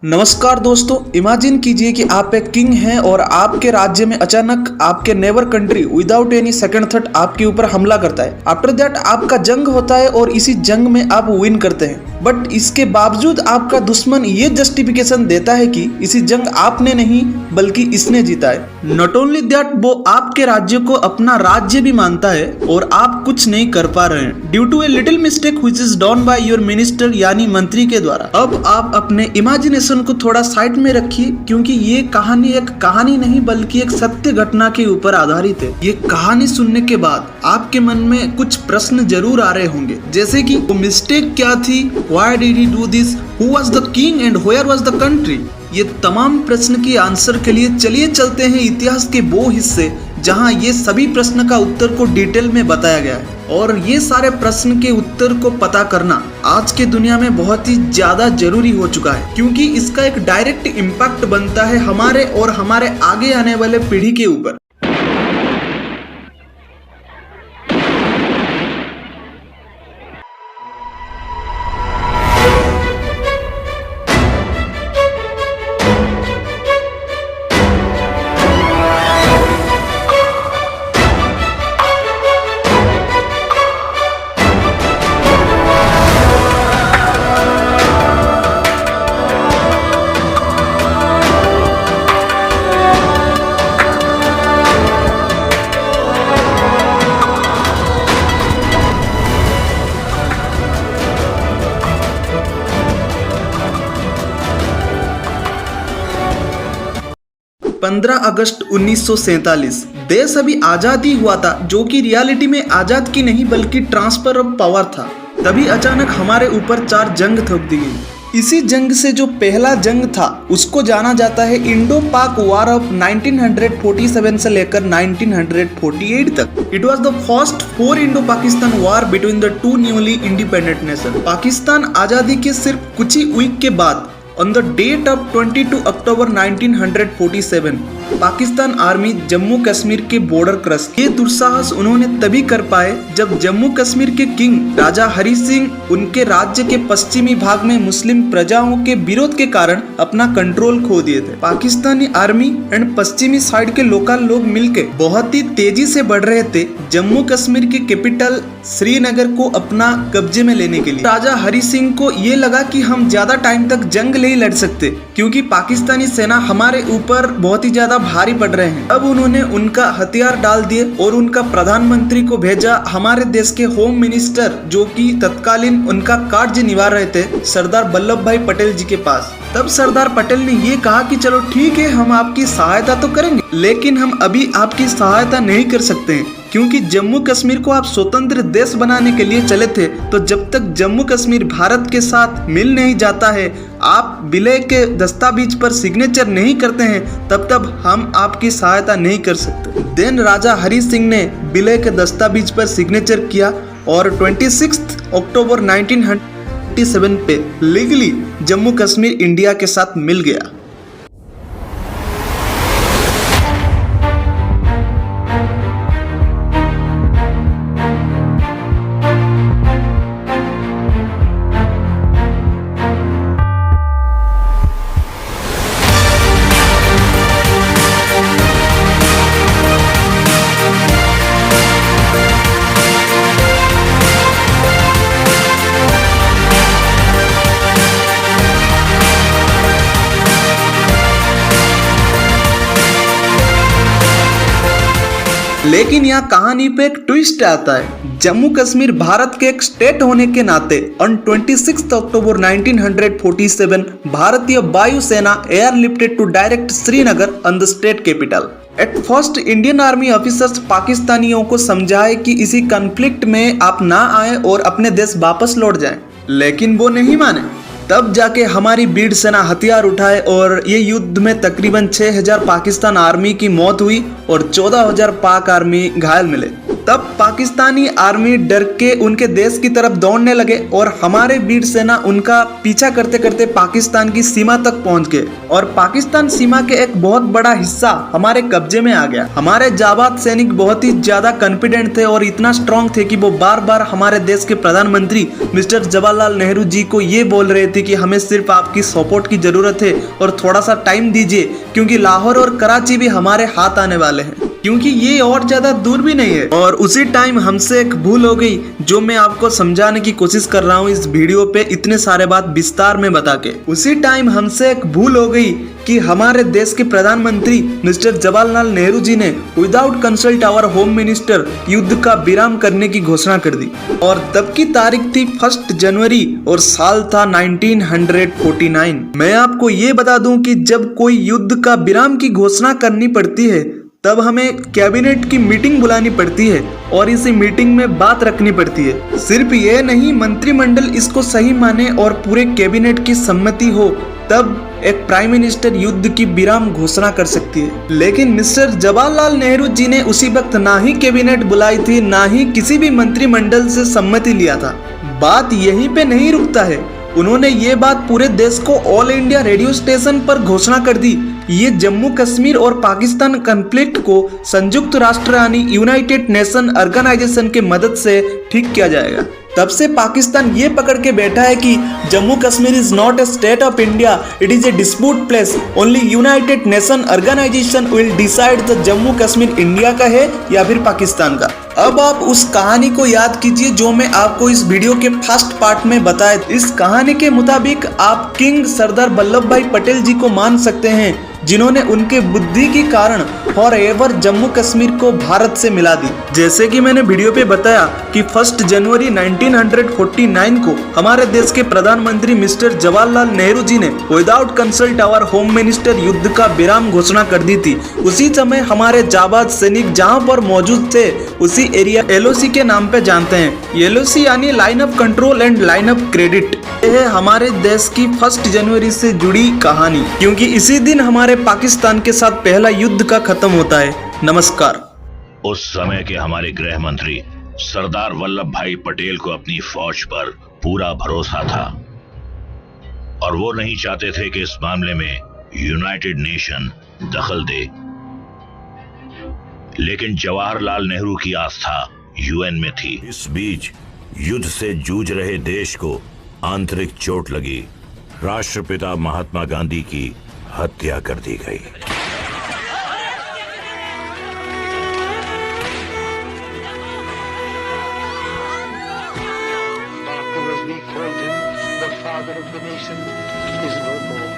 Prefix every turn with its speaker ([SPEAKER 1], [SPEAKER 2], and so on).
[SPEAKER 1] नमस्कार दोस्तों, इमेजिन कीजिए कि आप एक किंग हैं और आपके राज्य में अचानक आपके neighbour country without any second thought आपके ऊपर हमला करता है। आफ्टर दैट आपका जंग होता है और इसी जंग में आप विन करते हैं। बट इसके बावजूद आपका दुश्मन ये जस्टिफिकेशन देता है कि इसी जंग आपने नहीं बल्कि इसने जीता है। नॉट ओनली दैट, वो आपके राज्य को अपना राज्य भी मानता है और आप कुछ नहीं कर पा रहे हैं due to a little mistake which is done by your minister यानी मंत्री के द्वारा। अब आप अपने इमेजिनेशन को थोड़ा साइड में रखिए, क्योंकि ये कहानी एक कहानी नहीं बल्कि एक सत्य घटना के ऊपर आधारित है। ये कहानी सुनने के बाद आपके मन में कुछ प्रश्न जरूर आ रहे होंगे, जैसे कि वो मिस्टेक क्या थी, why did he do this, who was the king and where was the country. ये तमाम प्रश्न के आंसर के लिए चलिए चलते हैं इतिहास के वो हिस्से जहां ये सभी प्रश्न का उत्तर को डिटेल में बताया गया है। और ये सारे प्रश्न के उत्तर को पता करना आज के दुनिया में बहुत ही ज्यादा जरूरी हो चुका है, क्योंकि इसका एक डायरेक्ट इम्पैक्ट बनता है हमारे और हमारे आगे आने वाले पीढ़ी के ऊपर। पंद्रह अगस्त 1947 देश अभी आजाद ही हुआ था, जो कि रियलिटी में आजाद की नहीं बल्कि ट्रांसफर ऑफ पावर था। तभी अचानक हमारे ऊपर 4 जंग थोप दी गई। इसी जंग से जो पहला जंग था उसको जाना जाता है इंडो पाक वॉर ऑफ 1947 से लेकर 1948 तक। It was the first 4 Indo Pakistan war between the 2 newly independent nation. Pakistan आजादी के सिर्फ कुछ ही वीक के बाद On the date of 22 October 1947 Pakistan army Jammu Kashmir के बॉर्डर क्रॉस। ये दुस्साहस उन्होंने तभी कर पाए जब जम्मू कश्मीर के किंग राजा हरी सिंह उनके राज्य के पश्चिमी भाग में मुस्लिम प्रजाओं के विरोध के कारण अपना कंट्रोल खो दिए थे। पाकिस्तानी आर्मी एंड पश्चिमी साइड के लोकल लोग मिलकर बहुत ही तेजी से बढ़ रहे थे जम्मू कश्मीर की कैपिटल श्रीनगर को अपना कब्जे में लेने के लिए। राजा हरी सिंह को ये लगा कि हम ज्यादा टाइम तक जंग नहीं लड़ सकते, क्योंकि पाकिस्तानी सेना हमारे ऊपर बहुत ही ज्यादा भारी पड़ रहे हैं। अब उन्होंने उनका हथियार डाल दिए और उनका प्रधानमंत्री को भेजा हमारे देश के होम मिनिस्टर, जो कि तत्कालीन उनका कार्य निभा रहे थे, सरदार वल्लभ भाई पटेल जी के पास। तब सरदार पटेल ने ये कहा कि चलो ठीक है, हम आपकी सहायता तो करेंगे, लेकिन हम अभी आपकी सहायता नहीं कर सकते हैं, क्योंकि जम्मू कश्मीर को आप स्वतंत्र देश बनाने के लिए चले थे। तो जब तक जम्मू कश्मीर भारत के साथ मिल नहीं जाता है, आप विलय के दस्तावेज पर सिग्नेचर नहीं करते हैं, तब तक हम आपकी सहायता नहीं कर सकते। देन राजा हरी सिंह ने विलय के दस्तावेज पर सिग्नेचर किया और 26 अक्टूबर 1947 पे लीगली जम्मू कश्मीर इंडिया के साथ मिल गया। लेकिन यहाँ कहानी पे एक ट्विस्ट आता है। जम्मू कश्मीर भारत के एक स्टेट होने के नाते ऑन 26 अक्टूबर 1947 भारतीय वायुसेना airlifted to direct Srinagar on the state capital. At first Indian army officers पाकिस्तानियों को समझाए कि इसी कॉन्फ्लिक्ट में आप ना आए और अपने देश वापस लौट जाएं, लेकिन वो नहीं माने। तब जाके हमारी वीर सेना हथियार उठाए और ये युद्ध में तकरीबन 6000 पाकिस्तान आर्मी की मौत हुई और 14000 पाक आर्मी घायल मिले। तब पाकिस्तानी आर्मी डर के उनके देश की तरफ दौड़ने लगे और हमारे वीर सेना उनका पीछा करते करते पाकिस्तान की सीमा तक पहुंच गए और पाकिस्तान सीमा के एक बहुत बड़ा हिस्सा हमारे कब्जे में आ गया। हमारे जाबाज सैनिक बहुत ही ज्यादा कॉन्फिडेंट थे और इतना स्ट्रांग थे कि वो बार बार हमारे देश के प्रधानमंत्री मिस्टर जवाहरलाल नेहरू जी को ये बोल रहे थे कि हमें सिर्फ आपकी सपोर्ट की जरूरत है और थोड़ा सा टाइम दीजिए, क्योंकि लाहौर और कराची भी हमारे हाथ आने वाले हैं, क्योंकि ये और ज्यादा दूर भी नहीं है। और उसी टाइम हमसे एक भूल हो गई जो मैं आपको समझाने की कोशिश कर रहा हूँ इस वीडियो पे इतने सारे बात विस्तार में बता के। उसी टाइम हमसे एक भूल हो गई कि हमारे देश के प्रधानमंत्री मिस्टर जवाहरलाल नेहरू जी ने without consult our home minister युद्ध का विराम करने की घोषणा कर दी और तब की तारीख थी 1 जनवरी और साल था 1949। मैं आपको ये बता दूं कि जब कोई युद्ध का विराम की घोषणा करनी पड़ती है तब हमें कैबिनेट की मीटिंग बुलानी पड़ती है और इसी मीटिंग में बात रखनी पड़ती है। सिर्फ ये नहीं, मंत्रिमंडल इसको सही माने और पूरे कैबिनेट की सम्मति हो तब एक प्राइम मिनिस्टर युद्ध की विराम घोषणा कर सकती है। लेकिन मिस्टर जवाहरलाल नेहरू जी ने उसी वक्त ना ही कैबिनेट बुलाई थी, ना ही किसी भी मंत्रिमंडल से सम्मति लिया था। बात यहीं पे नहीं रुकता है, उन्होंने ये बात पूरे देश को ऑल इंडिया रेडियो स्टेशन पर घोषणा कर दी। ये जम्मू कश्मीर और पाकिस्तान कॉन्फ्लिक्ट को संयुक्त राष्ट्र यानी यूनाइटेड नेशन ऑर्गेनाइजेशन के मदद से ठीक किया जाएगा। तब से पाकिस्तान ये पकड़ के बैठा है कि Jammu Kashmir is not a state of India, it is a dispute place, only United Nation Organization will decide the Jammu Kashmir India का है या फिर पाकिस्तान का। अब आप उस कहानी को याद कीजिए जो मैं आपको इस वीडियो के फर्स्ट पार्ट में बताया। इस कहानी के मुताबिक आप किंग सरदार वल्लभ भाई पटेल जी को मान सकते हैं, जिन्होंने उनके बुद्धि के कारण फॉर एवर जम्मू कश्मीर को भारत से मिला दी। जैसे कि मैंने वीडियो पे बताया कि 1 जनवरी 1949 को हमारे देश के प्रधानमंत्री मिस्टर जवाहरलाल नेहरू जी ने without consult our home minister युद्ध का विराम घोषणा कर दी थी। उसी समय हमारे जाबाज सैनिक जहां पर मौजूद थे उसी एरिया LOC के नाम पे जानते हैं। LOC यानी line of control and line of credit. यह है हमारे देश की 1 जनवरी से जुड़ी कहानी, क्योंकि इसी दिन हमारे पाकिस्तान के साथ पहला युद्ध का खत्म होता है। नमस्कार।
[SPEAKER 2] उस समय के हमारे गृह मंत्री सरदार वल्लभ भाई पटेल को अपनी फौज पर पूरा भरोसा था और वो नहीं चाहते थे कि इस मामले में यूनाइटेड नेशन दखल दे। लेकिन जवाहरलाल नेहरू की आस्था UN में थी। इस बीच युद्ध से जूझ रहे देश को आंतरिक चोट लगी। राष्ट्रपिता महात्मा गांधी की हत्या कर दी गई।
[SPEAKER 3] After as we called him, the father of the nation is no more.